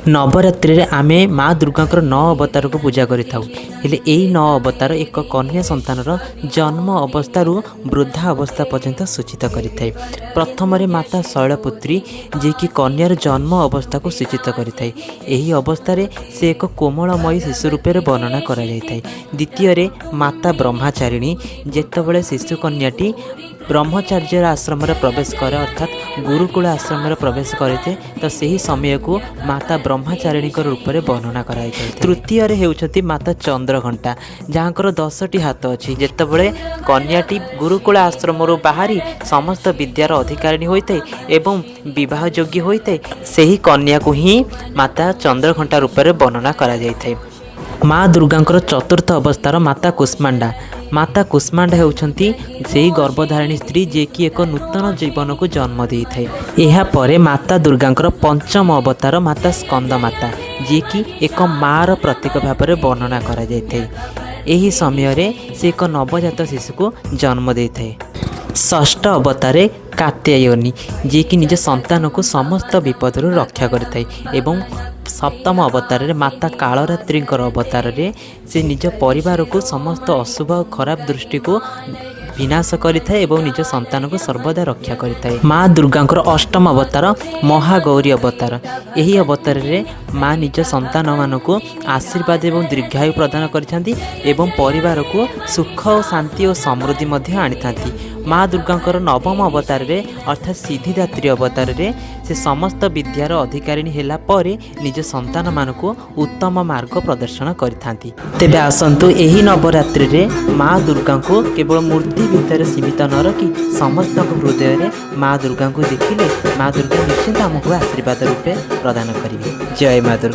नवरात्रि रे आमे माँ दुर्गा 9 अवतार को पूजा करिथाउ। हेले एई 9 अवतार एक कन्या संतानर जन्म अवस्था वृद्धा अवस्था पर्यंत सूचित करिथाय। प्रथम रे माता शैलपुत्री जे कि कन्यार जन्म अवस्था को सूचित करिथाय। एही अवस्था रे से एक कोमलमयी शिशु रूप में वर्णना करा जायथाय। द्वितीय रे माता ब्रह्मचारिणी जेतेबेले शिशु कन्याटी ब्रह्मचार्य आश्रम प्रवेश करे अर्थात गुरुकुल आश्रम प्रवेश करते तो सही समय को माता ब्रह्मचारिणी रूप में वर्णना कराई। तृतीय रे हेउछती माता चंद्रघंटा जहाँकर 10टी हाथ अच्छी। जेतेबेले कन्याटी गुरुकुल आश्रम बाहरी समस्त विद्यार अधिकारिणी होइते एवं विवाह योग्य होइते सही कन्या को ही माता चंद्रघंटा रूप में वर्णना करा जायथे। माँ दुर्गांकर चतुर्थ अवस्थार माता कुष्मांडा। माता कुष्मांडा हेउछंती सेही गर्भधारिणी स्त्री जे कि एक नूतन जीवन को जन्म देई थाए। एहा परे माता दुर्गांकर पंचम अवतार माता स्कंद माता जे कि एक मार प्रतीक भाव में वर्णना करा जायथे। एही समय रे से एक नवजात शिशु को जन्म देई थाए। षष्ठ अवतारे कात्यायनी जे कि निज संतान को समस्त विपद रक्षा करिथाए एवं सप्तम अवतार रे माता कालरात्रि अवतार रे से निज परिवार को समस्त अशुभ खराब दृष्टि को विनाश करिथाए एवं निज संतान को सर्वदा रक्षा करिथाए। माँ दुर्गांकर अष्टम अवतार महागौरी अवतार। यही अवतार रे माँ निज संतान मान को आशीर्वाद एवं दीर्घायु प्रदान करिथांती एवं परिवार को सुख और शांति और समृद्धि मध्य आनिथांती। माँ दुर्गांकर नवम अवतार रे अर्थात सिद्धिदात्री अवतार रे से समस्त विद्यार अधिकारिणी हेला परे निज संतान मान को उत्तम मार्ग प्रदर्शन करिथांती। तेबे आसंतु एही नवरात्रि रे माँ दुर्गा को केवल मूर्ति भितर सीमित न रखी समस्त हृदय रे माँ दुर्गा को देखिले माँ दुर्गा निश्चिंत आमको आशीर्वाद रूपे प्रदान करिवे। जय माँ दुर्गा।